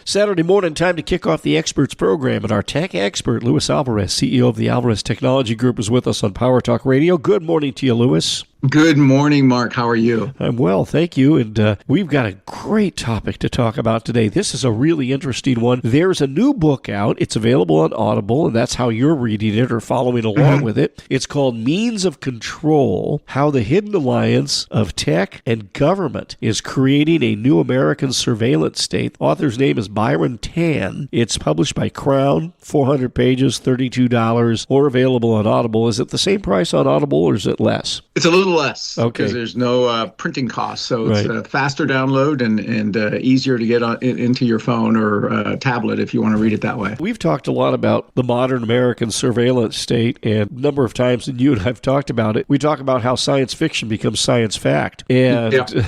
Saturday morning, time to kick off the Experts program. And our tech expert, Luis Alvarez, CEO of the Alvarez Technology Group, is with us on Power Talk Radio. Good morning to you, Luis. Good morning, Mark. How are you? I'm well, thank you. And we've got a great topic to talk about today. This is a really interesting one. There's a new book out. It's available on Audible, and that's how you're reading it or following along with it. It's called Means of Control, How the Hidden Alliance of Tech and Government is Creating a New American Surveillance State. Author's name is Byron Tan. It's published by Crown, 400 pages, $32, or available on Audible. Is it the same price on Audible, or is it less? It's a little less, okay, because there's no printing costs, so it's a faster download and easier to get into your phone or tablet if you want to read it that way. We've talked a lot about the modern American surveillance state, and a number of times, and you and I have talked about it, we talk about how science fiction becomes science fact, and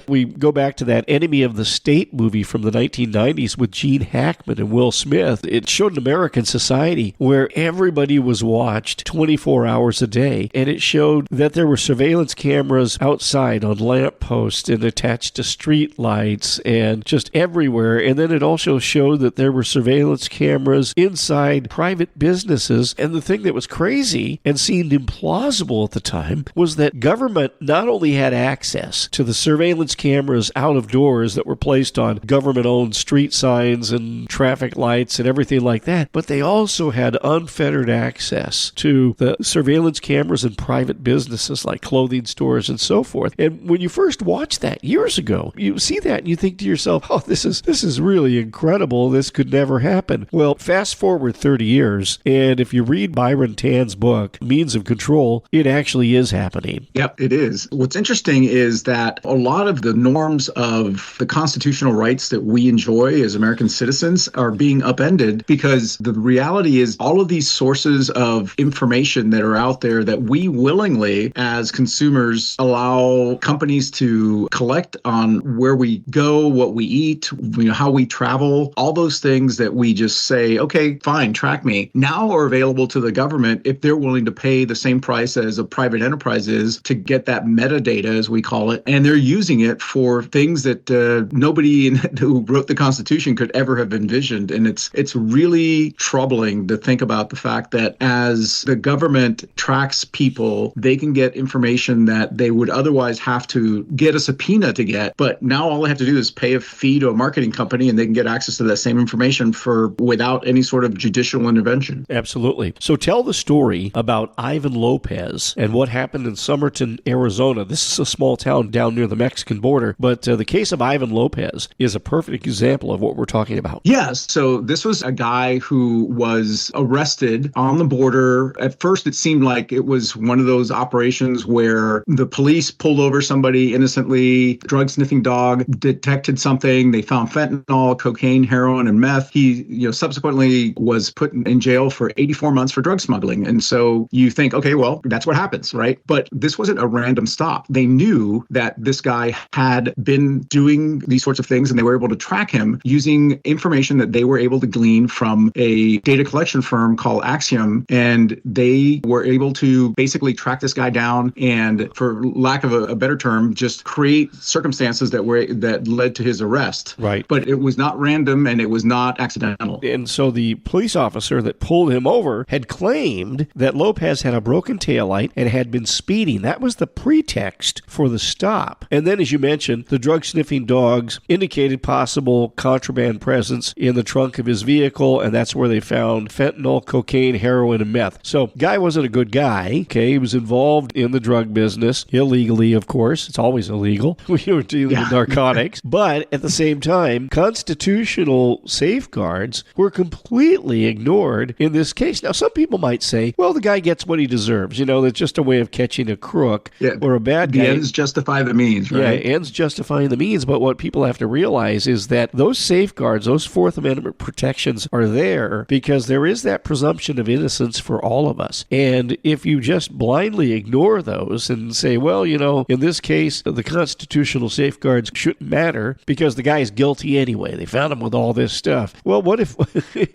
we go back to that Enemy of the State movie from the 1990s with Gene Hackman and Will Smith. It showed an American society where everybody was watched 24 hours a day, and it showed that there were surveillance cameras outside on lampposts and attached to street lights and just everywhere. And then it also showed that there were surveillance cameras inside private businesses. And the thing that was crazy and seemed implausible at the time was that government not only had access to the surveillance cameras out of doors that were placed on government-owned street signs and traffic lights and everything like that, but they also had unfettered access to the surveillance cameras in private businesses like clothing stores and so forth. And when you first watch that years ago, you see that and you think to yourself, oh, this is really incredible. This could never happen. Well, fast forward 30 years, and if you read Byron Tan's book, Means of Control, it actually is happening. Yep, it is. What's interesting is that a lot of the norms of the constitutional rights that we enjoy as American citizens are being upended, because the reality is all of these sources of information that are out there that we willingly, as consumers, allow companies to collect on where we go, what we eat, how we travel, all those things that we just say, okay, fine, track me, now are available to the government if they're willing to pay the same price as a private enterprise is to get that metadata, as we call it. And they're using it for things that nobody who wrote the Constitution could ever have envisioned. And it's really troubling to think about the fact that as the government tracks people, they can get information that they would otherwise have to get a subpoena to get. But now all they have to do is pay a fee to a marketing company and they can get access to that same information without any sort of judicial intervention. Absolutely. So tell the story about Ivan Lopez and what happened in Somerton, Arizona. This is a small town down near the Mexican border, but the case of Ivan Lopez is a perfect example of what we're talking about. Yes. So this was a guy who was arrested on the border. At first, it seemed like it was one of those operations where the police pulled over somebody innocently, drug-sniffing dog detected something. They found fentanyl, cocaine, heroin, and meth. He, subsequently was put in jail for 84 months for drug smuggling. And so you think, okay, well, that's what happens, right? But this wasn't a random stop. They knew that this guy had been doing these sorts of things, and they were able to track him using information that they were able to glean from a data collection firm called Axiom. And they were able to basically track this guy down and, for lack of a better term, just create circumstances that led to his arrest. Right. But it was not random and it was not accidental. And so the police officer that pulled him over had claimed that Lopez had a broken taillight and had been speeding. That was the pretext for the stop. And then, as you mentioned, the drug-sniffing dogs indicated possible contraband presence in the trunk of his vehicle, and that's where they found fentanyl, cocaine, heroin, and meth. So guy wasn't a good guy. Okay, he was involved in the drug business, illegally, of course. It's always illegal. We were dealing with narcotics. But at the same time, constitutional safeguards were completely ignored in this case. Now, some people might say, well, the guy gets what he deserves. That's just a way of catching a crook or a bad guy. The ends justify the means, right? Yeah, ends justifying the means. But what people have to realize is that those safeguards, those Fourth Amendment protections are there because there is that presumption of innocence for all of us. And if you just blindly ignore those, those and say, well, in this case, the constitutional safeguards shouldn't matter because the guy's guilty anyway. They found him with all this stuff. Well, what if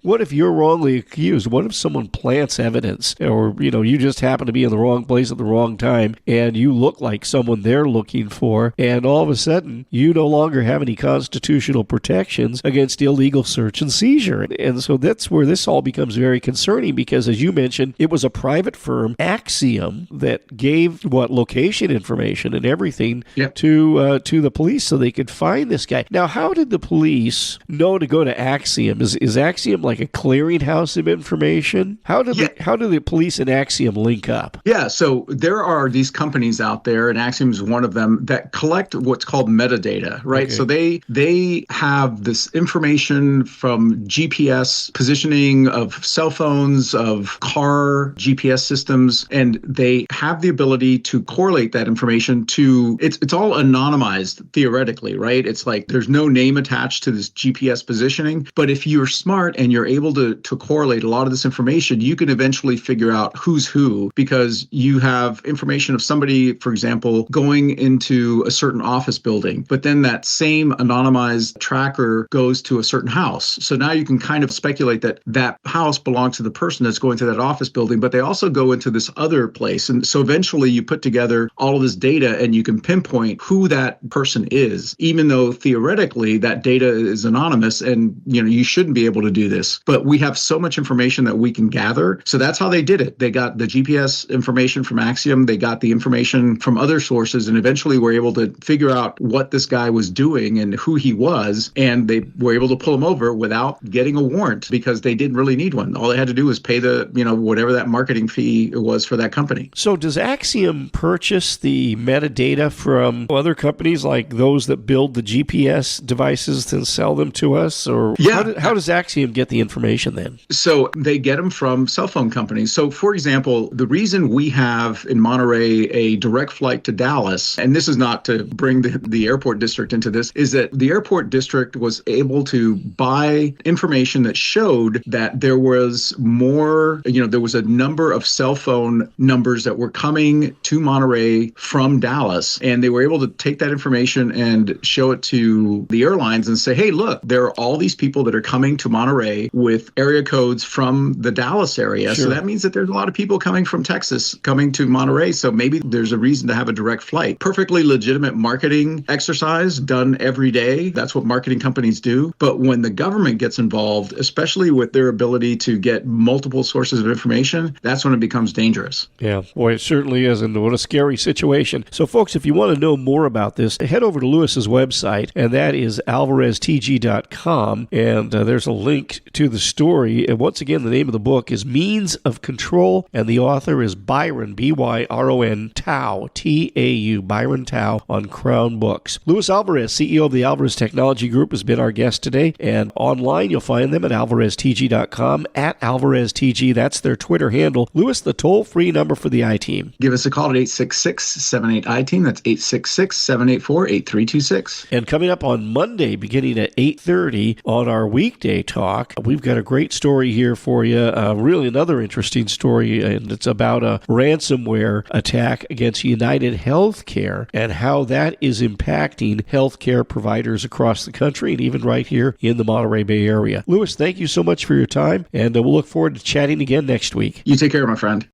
what if you're wrongly accused? What if someone plants evidence, or you just happen to be in the wrong place at the wrong time and you look like someone they're looking for, and all of a sudden you no longer have any constitutional protections against illegal search and seizure? And so that's where this all becomes very concerning, because as you mentioned, it was a private firm, Axiom, that gave location information and everything to the police so they could find this guy. Now, how did the police know to go to Axiom? Is Axiom like a clearinghouse of information? How do the police and Axiom link up? Yeah, so there are these companies out there, and Axiom is one of them, that collect what's called metadata, right? Okay. So they have this information from GPS positioning of cell phones, of car GPS systems, and they have the ability to correlate that information to, it's all anonymized theoretically, right? It's like there's no name attached to this GPS positioning, but if you're smart and you're able to correlate a lot of this information, you can eventually figure out who's who, because you have information of somebody, for example, going into a certain office building, but then that same anonymized tracker goes to a certain house. So now you can kind of speculate that that house belongs to the person that's going to that office building, but they also go into this other place. And so eventually you put together all of this data and you can pinpoint who that person is, even though theoretically that data is anonymous and you shouldn't be able to do this. But we have so much information that we can gather. So that's how they did it. They got the GPS information from Axiom, they got the information from other sources, and eventually were able to figure out what this guy was doing and who he was, and they were able to pull him over without getting a warrant because they didn't really need one. All they had to do was pay the, whatever that marketing fee was for that company. So does Axiom purchase the metadata from other companies like those that build the GPS devices and sell them to us? Or how does Axiom get the information then? So they get them from cell phone companies. So for example, the reason we have in Monterey a direct flight to Dallas, and this is not to bring the airport district into this, is that the airport district was able to buy information that showed that there was more, there was a number of cell phone numbers that were coming to Monterey from Dallas. And they were able to take that information and show it to the airlines and say, hey, look, there are all these people that are coming to Monterey with area codes from the Dallas area. Sure. So that means that there's a lot of people coming from Texas coming to Monterey. So maybe there's a reason to have a direct flight. Perfectly legitimate marketing exercise done every day. That's what marketing companies do. But when the government gets involved, especially with their ability to get multiple sources of information, that's when it becomes dangerous. Yeah, boy, it certainly is. And what a scary situation. So folks, if you want to know more about this, head over to Lewis's website, and that is alvareztg.com. And there's a link to the story. And once again, the name of the book is Means of Control, and the author is Byron, B-Y-R-O-N, Tao, T-A-U, Byron Tao, on Crown Books. Luis Alvarez, CEO of the Alvarez Technology Group, has been our guest today. And online, you'll find them at alvareztg.com, at alvareztg. That's their Twitter handle. Luis, the toll-free number for the I-Team. Give us a call at 866-78-I-TEAM. That's 866-784-8326. And coming up on Monday, beginning at 8:30 on our weekday talk, we've got a great story here for you. Really another interesting story, and it's about a ransomware attack against United Healthcare and how that is impacting healthcare providers across the country and even right here in the Monterey Bay Area. Luis, thank you so much for your time, and we'll look forward to chatting again next week. You take care, my friend.